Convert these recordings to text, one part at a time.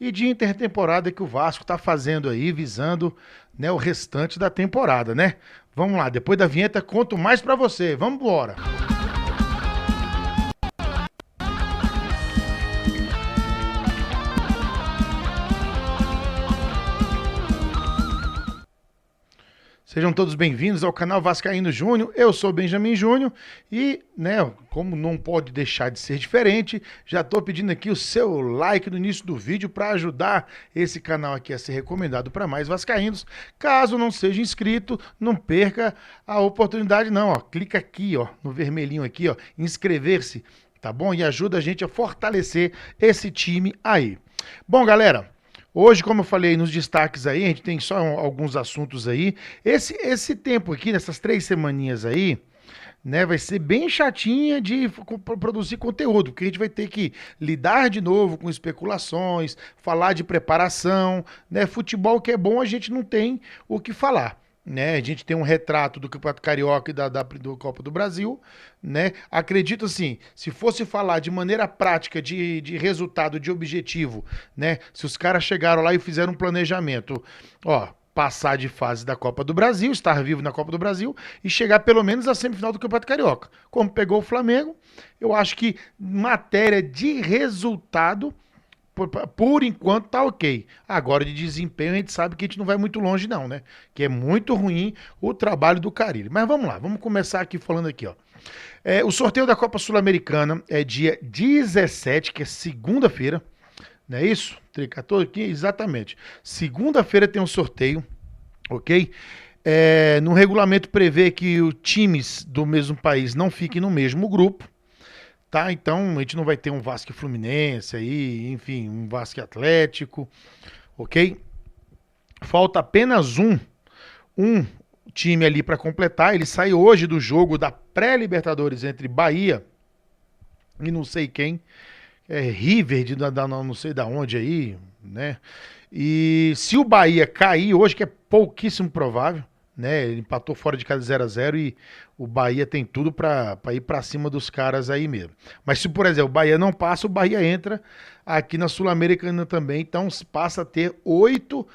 e de intertemporada que o Vasco está fazendo aí, visando, né, o restante da temporada, né? Vamos lá, depois da vinheta conto mais para você. Vamos embora. Sejam todos bem-vindos ao canal Vascaíno Júnior. Eu sou Benjamin Júnior e, né, como não pode deixar de ser diferente, já estou pedindo aqui o seu like no início do vídeo para ajudar esse canal aqui a ser recomendado para mais vascaínos. Caso não seja inscrito, não perca a oportunidade não, ó. Clica aqui, ó, no vermelhinho aqui, ó, inscrever-se, tá bom? E ajuda a gente a fortalecer esse time aí. Bom, galera, hoje, como eu falei nos destaques aí, a gente tem só alguns assuntos aí. Esse tempo aqui, nessas 3 semaninhas aí, né, vai ser bem chatinha de produzir conteúdo, porque a gente vai ter que lidar de novo com especulações, falar de preparação, né? Futebol que é bom, a gente não tem o que falar. Né, a gente tem um retrato do Campeonato Carioca e do Copa do Brasil, né? Acredito assim, se fosse falar de maneira prática, de resultado, de objetivo, né? Se os caras chegaram lá e fizeram um planejamento, ó, passar de fase da Copa do Brasil, estar vivo na Copa do Brasil e chegar pelo menos à semifinal do Campeonato Carioca. Como pegou o Flamengo, eu acho que matéria de resultado, por enquanto tá ok. Agora de desempenho a gente sabe que a gente não vai muito longe não, né? Que é muito ruim o trabalho do Carille. Mas vamos lá, vamos começar aqui falando aqui, ó. O sorteio da Copa Sul-Americana é dia 17, que é segunda-feira, não é isso? 14, 15, exatamente. Segunda-feira tem um sorteio, ok? No regulamento prevê que os times do mesmo país não fiquem no mesmo grupo. Tá, então a gente não vai ter um Vasco e Fluminense aí, enfim, um Vasco e Atlético, ok? Falta apenas um time ali para completar. Ele sai hoje do jogo da pré-Libertadores entre Bahia e não sei quem, River, não sei da onde aí, né? E se o Bahia cair hoje, que é pouquíssimo provável, né? Ele empatou fora de casa 0-0 e o Bahia tem tudo para ir para cima dos caras aí mesmo. Mas se, por exemplo, o Bahia não passa, o Bahia entra aqui na Sul-Americana também, então passa a ter 8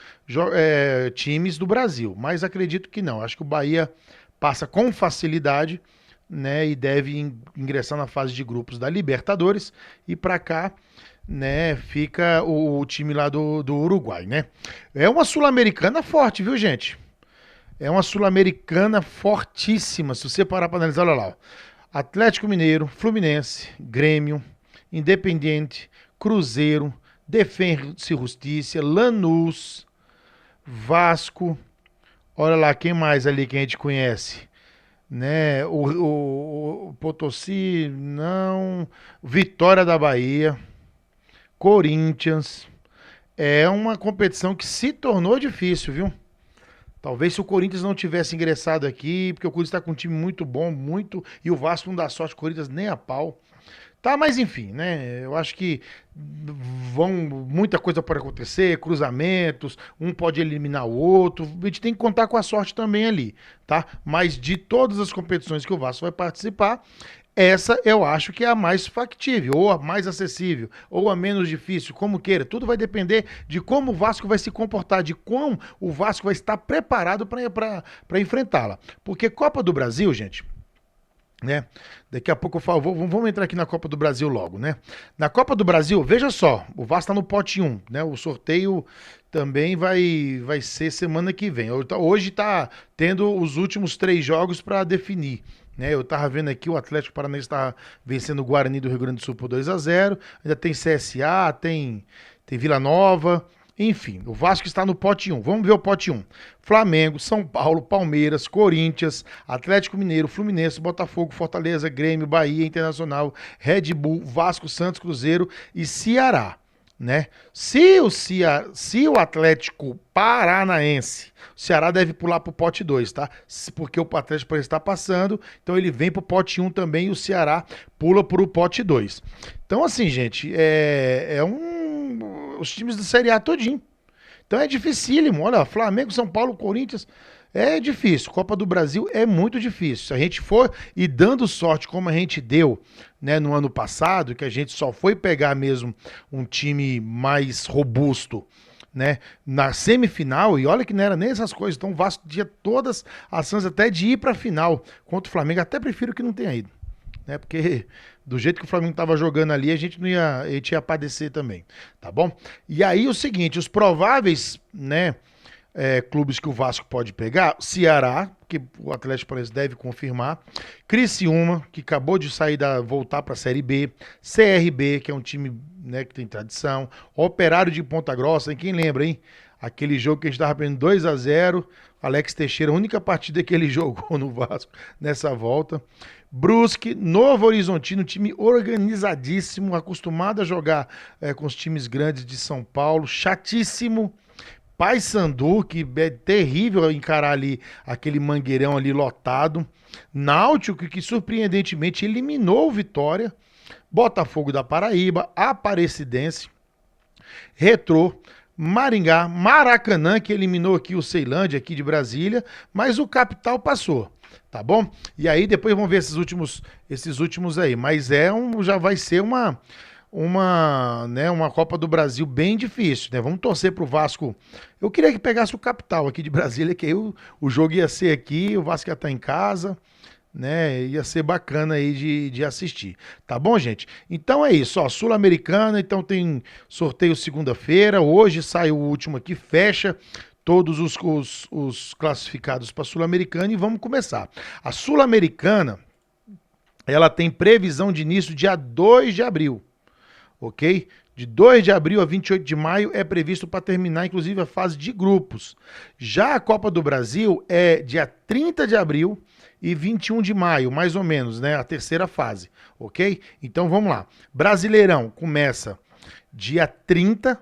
times do Brasil. Mas acredito que não. Acho que o Bahia passa com facilidade, né? E deve ingressar na fase de grupos da Libertadores e para cá, né, fica o time lá do Uruguai, né? É uma Sul-Americana forte, viu, gente? É uma Sul-Americana fortíssima. Se você parar para analisar, olha lá, ó. Atlético Mineiro, Fluminense, Grêmio, Independiente, Cruzeiro, Defensa e Justiça, Lanús, Vasco. Olha lá, quem mais ali que a gente conhece? Né? O Potosí, não. Vitória da Bahia, Corinthians. É uma competição que se tornou difícil, viu? Talvez se o Corinthians não tivesse ingressado aqui, porque o Corinthians está com um time muito bom, muito, e o Vasco não dá sorte, o Corinthians nem a pau. Tá, mas enfim, né? Eu acho que muita coisa pode acontecer, cruzamentos, um pode eliminar o outro. A gente tem que contar com a sorte também ali, tá? Mas de todas as competições que o Vasco vai participar, essa eu acho que é a mais factível, ou a mais acessível, ou a menos difícil, como queira. Tudo vai depender de como o Vasco vai se comportar, de como o Vasco vai estar preparado para enfrentá-la. Porque Copa do Brasil, gente, né? Daqui a pouco eu falo, vamos entrar aqui na Copa do Brasil logo, né? Na Copa do Brasil, veja só, o Vasco tá no pote 1, né? O sorteio também vai ser semana que vem. Hoje tá tendo os últimos 3 jogos para definir, né? Eu tava vendo aqui, o Atlético Paranaense tá vencendo o Guarani do Rio Grande do Sul por 2-0, ainda tem CSA, tem Vila Nova. Enfim, o Vasco está no pote 1. Vamos ver o pote 1. Flamengo, São Paulo, Palmeiras, Corinthians, Atlético Mineiro, Fluminense, Botafogo, Fortaleza, Grêmio, Bahia, Internacional, Red Bull, Vasco, Santos, Cruzeiro e Ceará. Né? Se o Atlético Paranaense, o Ceará deve pular pro pote 2, tá? Porque o Atlético está passando, então ele vem pro pote 1 também e o Ceará pula pro pote 2. Então assim, gente, os times da Série A todinho. Então é dificílimo. Olha, Flamengo, São Paulo, Corinthians, É difícil, Copa do Brasil é muito difícil. Se a gente for e dando sorte como a gente deu, né, no ano passado, que a gente só foi pegar mesmo um time mais robusto, né, na semifinal, e olha que não era nem essas coisas, então o Vasco tinha todas as chances até de ir para a final contra o Flamengo, até prefiro que não tenha ido, né, porque do jeito que o Flamengo estava jogando ali, a gente ia padecer também, tá bom? E aí o seguinte, os prováveis, né, clubes que o Vasco pode pegar, Ceará, que o Atlético Paranaense deve confirmar, Criciúma, que acabou de voltar para a Série B, CRB, que é um time, né, que tem tradição, Operário de Ponta Grossa, quem lembra, hein? Aquele jogo que a gente estava perdendo 2-0, Alex Teixeira, a única partida que ele jogou no Vasco nessa volta. Brusque, Novo Horizontino, time organizadíssimo, acostumado a jogar com os times grandes de São Paulo, chatíssimo. Paysandu, que é terrível encarar ali aquele mangueirão ali lotado. Náutico, que surpreendentemente eliminou o Vitória. Botafogo da Paraíba, Aparecidense, Retrô, Maringá, Maracanã, que eliminou aqui o Ceilândia, aqui de Brasília, mas o Capital passou, tá bom? E aí depois vamos ver esses últimos aí, mas já vai ser uma Copa do Brasil bem difícil, né? Vamos torcer pro Vasco. Eu queria que pegasse o Capital aqui de Brasília, que aí o jogo ia ser aqui, o Vasco ia estar em casa, né? Ia ser bacana aí de assistir. Tá bom, gente? Então é isso, ó, Sul-Americana, então tem sorteio segunda-feira, hoje sai o último aqui, fecha todos os classificados para Sul-Americana e vamos começar. A Sul-Americana, ela tem previsão de início dia 2 de abril, ok? De 2 de abril a 28 de maio é previsto para terminar, inclusive, a fase de grupos. Já a Copa do Brasil é dia 30 de abril e 21 de maio, mais ou menos, né? A terceira fase, ok? Então vamos lá. Brasileirão começa dia 30,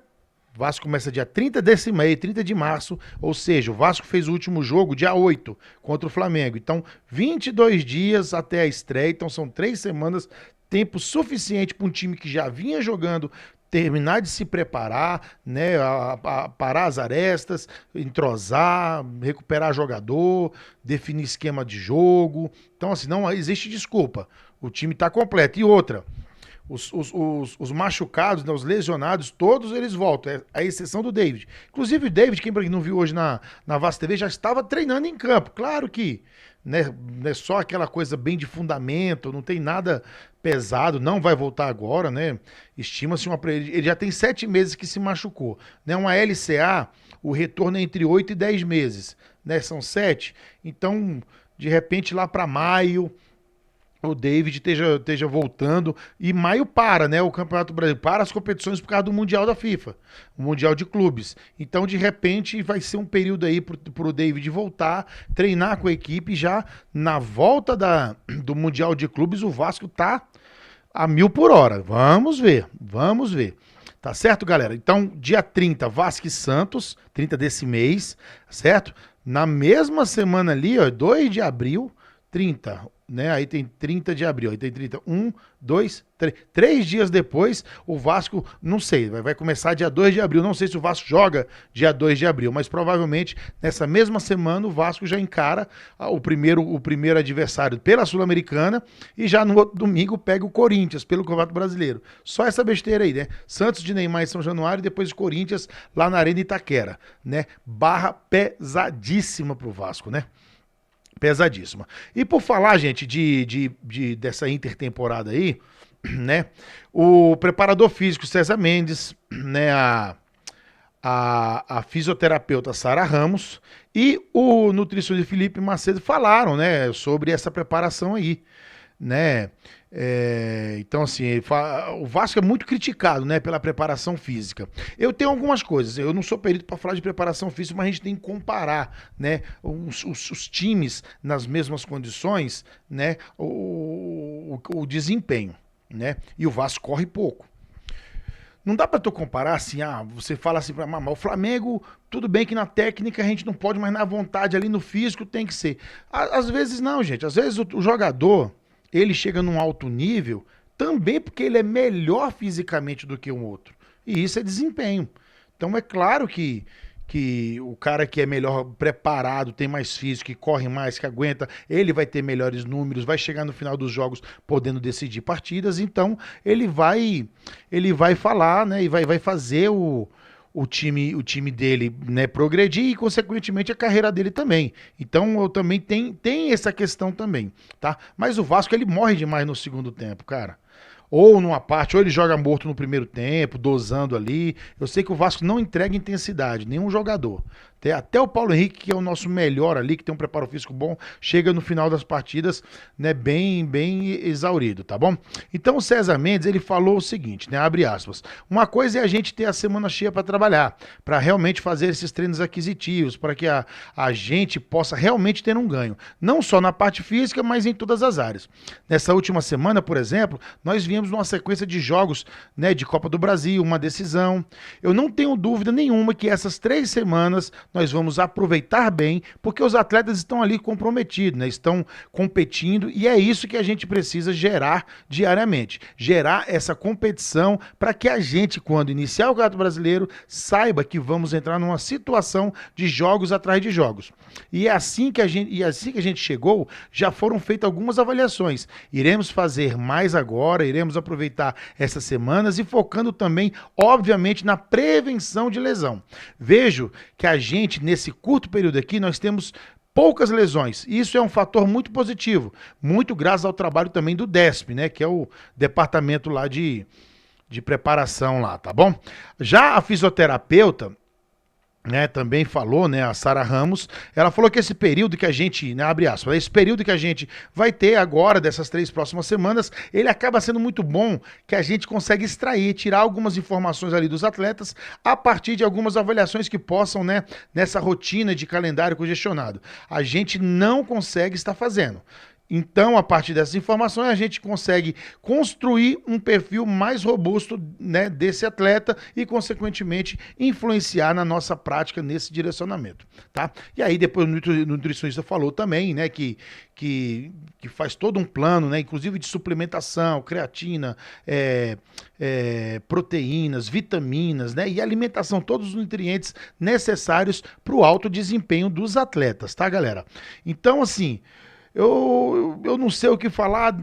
Vasco começa dia 30 desse mês, 30 de março, ou seja, o Vasco fez o último jogo dia 8 contra o Flamengo. Então, 22 dias até a estreia, então são 3 semanas, tempo suficiente para um time que já vinha jogando terminar de se preparar, né, a parar as arestas, entrosar, recuperar jogador, definir esquema de jogo. Então, assim, não existe desculpa. O time está completo. E outra, os machucados, né, os lesionados, todos eles voltam, a exceção do David. Inclusive o David, quem não viu hoje na Vasco TV, já estava treinando em campo. Claro que não é só aquela coisa bem de fundamento, não tem nada pesado, não vai voltar agora, né? Estima-se ele já tem 7 meses que se machucou, né? Uma LCA, o retorno é entre 8 e 10 meses, né? São 7, então de repente lá para maio o David esteja voltando, e maio para, né, o Campeonato Brasileiro, para as competições por causa do Mundial da FIFA, o Mundial de Clubes. Então, de repente, vai ser um período aí pro David voltar, treinar com a equipe, já na volta do Mundial de Clubes, o Vasco tá a 1000 por hora. Vamos ver, vamos ver. Tá certo, galera? Então, dia 30, Vasco e Santos, 30 desse mês, certo? Na mesma semana ali, ó, 2 de abril, 30, né? Aí tem 30 de abril, aí tem 30, 1, 2, 3. 3 dias depois, o Vasco, não sei, vai começar dia 2 de abril. Não sei se o Vasco joga dia 2 de abril, mas provavelmente nessa mesma semana o Vasco já encara o primeiro adversário pela Sul-Americana e já no outro domingo pega o Corinthians pelo Campeonato Brasileiro. Só essa besteira aí, né? Santos de Neymar em São Januário e depois o Corinthians lá na Arena Itaquera, né? Barra pesadíssima pro Vasco, né? Pesadíssima. E por falar, gente, dessa intertemporada aí, né? O preparador físico César Mendes, né? A fisioterapeuta Sara Ramos e o nutricionista Felipe Macedo falaram, né? Sobre essa preparação aí, né? Então, assim, o Vasco é muito criticado, né, pela preparação física. Eu tenho algumas coisas, eu não sou perito para falar de preparação física, mas a gente tem que comparar, né, os times nas mesmas condições, né, o desempenho, né, e o Vasco corre pouco. Não dá para tu comparar assim, você fala assim, mas o Flamengo, tudo bem que na técnica a gente não pode, mas na vontade ali no físico tem que ser. Às vezes não, gente, às vezes o jogador ele chega num alto nível também porque ele é melhor fisicamente do que um outro. E isso é desempenho. Então é claro que que o cara que é melhor preparado, tem mais físico, que corre mais, que aguenta, ele vai ter melhores números, vai chegar no final dos jogos podendo decidir partidas, então ele vai falar, né, e vai fazer o time dele, né, progredir e, consequentemente, a carreira dele também. Então, eu também tem essa questão também, tá? Mas o Vasco, ele morre demais no segundo tempo, cara. Ou numa parte, ou ele joga morto no primeiro tempo, dosando ali. Eu sei que o Vasco não entrega intensidade, nenhum jogador. Até o Paulo Henrique, que é o nosso melhor ali, que tem um preparo físico bom, chega no final das partidas, né, bem exaurido, tá bom? Então o César Mendes, ele falou o seguinte, né, abre aspas, uma coisa é a gente ter a semana cheia para trabalhar, para realmente fazer esses treinos aquisitivos, para que a gente possa realmente ter um ganho, não só na parte física, mas em todas as áreas. Nessa última semana, por exemplo, nós viemos numa sequência de jogos, né, de Copa do Brasil, uma decisão. Eu não tenho dúvida nenhuma que essas 3 semanas nós vamos aproveitar bem, porque os atletas estão ali comprometidos, né? Estão competindo e é isso que a gente precisa gerar diariamente. Gerar essa competição para que a gente, quando iniciar o Campeonato Brasileiro, saiba que vamos entrar numa situação de jogos atrás de jogos. E assim que a gente chegou, já foram feitas algumas avaliações. Iremos fazer mais agora, iremos aproveitar essas semanas e focando também, obviamente, na prevenção de lesão. Vejo que a gente, nesse curto período aqui, nós temos poucas lesões. Isso é um fator muito positivo, muito graças ao trabalho também do DESP, né, que é o departamento lá de preparação lá, tá bom? Já a fisioterapeuta, né, também falou, né, a Sara Ramos, ela falou que esse período que a gente, né, abre aspas, esse período que a gente vai ter agora, dessas 3 próximas semanas, ele acaba sendo muito bom, que a gente consegue extrair, tirar algumas informações ali dos atletas, a partir de algumas avaliações que possam, né, nessa rotina de calendário congestionado. A gente não consegue estar fazendo. Então, a partir dessas informações, a gente consegue construir um perfil mais robusto, né, desse atleta e, consequentemente, influenciar na nossa prática nesse direcionamento, tá? E aí, depois, o nutricionista falou também, né, que faz todo um plano, né, inclusive de suplementação, creatina, proteínas, vitaminas, né, e alimentação, todos os nutrientes necessários para o alto desempenho dos atletas, tá, galera? Então, assim, eu não sei o que falar,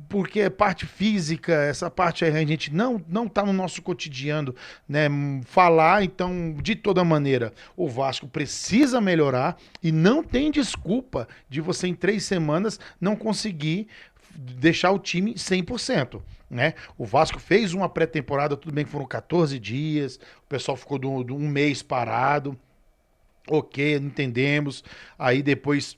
porque parte física, essa parte aí a gente não tá no nosso cotidiano, né, falar, então, de toda maneira, o Vasco precisa melhorar e não tem desculpa de você em 3 semanas não conseguir deixar o time 100%. Né? O Vasco fez uma pré-temporada, tudo bem que foram 14 dias, o pessoal ficou um mês parado. Ok, entendemos. Aí depois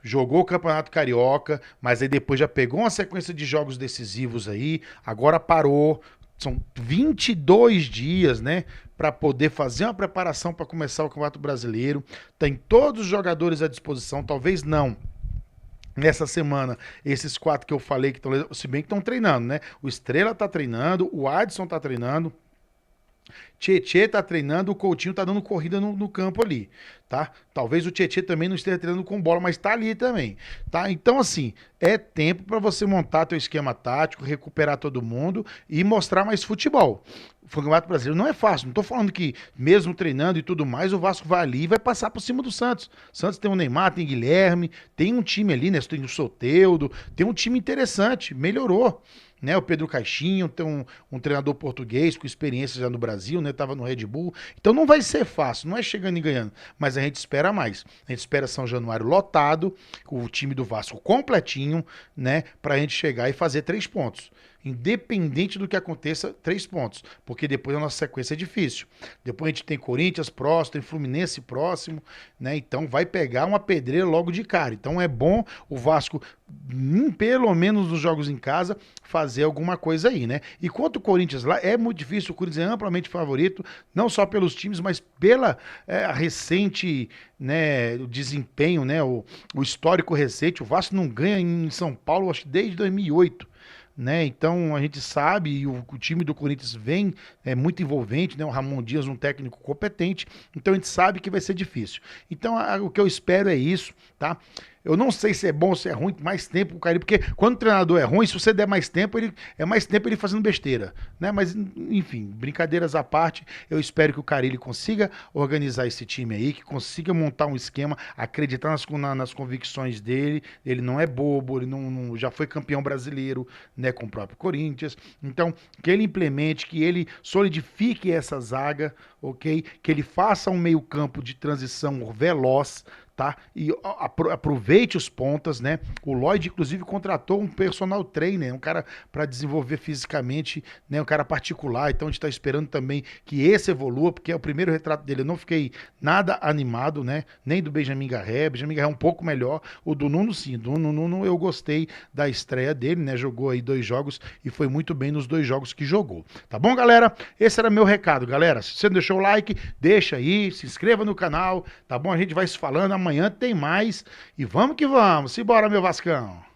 jogou o Campeonato Carioca, mas aí depois já pegou uma sequência de jogos decisivos aí, agora parou. São 22 dias, né, para poder fazer uma preparação para começar o Campeonato Brasileiro. Tem todos os jogadores à disposição, talvez não nessa semana, esses 4 que eu falei que estão, se bem que estão treinando, né? O Estrela tá treinando, o Adson tá treinando. Tietê tá treinando, o Coutinho tá dando corrida no campo ali, tá? Talvez o Tietê também não esteja treinando com bola, mas tá ali também, tá? Então, assim, é tempo para você montar teu esquema tático, recuperar todo mundo e mostrar mais futebol. O Campeonato Brasileiro não é fácil, não tô falando que mesmo treinando e tudo mais, o Vasco vai ali e vai passar por cima do Santos. O Santos tem o Neymar, tem o Guilherme, tem um time ali, né? Tem o Soteldo, tem um time interessante, melhorou. Né, o Pedro Caixinho, tem um treinador português com experiência já no Brasil, né, tava no Red Bull. Então não vai ser fácil, não é chegando e ganhando, mas a gente espera mais. A gente espera São Januário lotado, o time do Vasco completinho, né, pra gente chegar e fazer 3 pontos. Independente do que aconteça, 3 pontos, porque depois a nossa sequência é difícil. Depois a gente tem Corinthians próximo, tem Fluminense próximo, né? Então vai pegar uma pedreira logo de cara. Então é bom o Vasco, pelo menos nos jogos em casa, fazer alguma coisa aí, né? E quanto o Corinthians lá, é muito difícil, o Corinthians é amplamente favorito, não só pelos times, mas pela recente, né, o desempenho, né, o histórico recente. O Vasco não ganha em São Paulo, acho que desde 2008. Né? Então a gente sabe, e o time do Corinthians vem muito envolvente, né? O Ramon Dias, um técnico competente, então a gente sabe que vai ser difícil. Então o que eu espero é isso, tá? Eu não sei se é bom ou se é ruim, mais tempo o Carille, porque quando o treinador é ruim, se você der mais tempo, é mais tempo ele fazendo besteira, né? Mas, enfim, brincadeiras à parte, eu espero que o Carille consiga organizar esse time aí, que consiga montar um esquema, acreditar nas convicções dele. Ele não é bobo, ele já foi campeão brasileiro, né, com o próprio Corinthians. Então, que ele implemente, que ele solidifique essa zaga, ok? Que ele faça um meio-campo de transição veloz, tá? E aproveite os pontas, né? O Lloyd, inclusive, contratou um personal trainer, um cara para desenvolver fisicamente, né? Um cara particular. Então a gente está esperando também que esse evolua, porque é o primeiro retrato dele. Eu não fiquei nada animado, né? Nem do Benjamin Garré. Benjamin Garré é um pouco melhor. O do Nuno, sim. Do Nuno eu gostei da estreia dele, né? Jogou aí 2 jogos e foi muito bem nos 2 jogos que jogou. Tá bom, galera? Esse era meu recado, galera. Se você não deixou o like, deixa aí, se inscreva no canal, tá bom? A gente vai se falando. Amanhã tem mais. E vamos que vamos. Simbora, meu Vascão.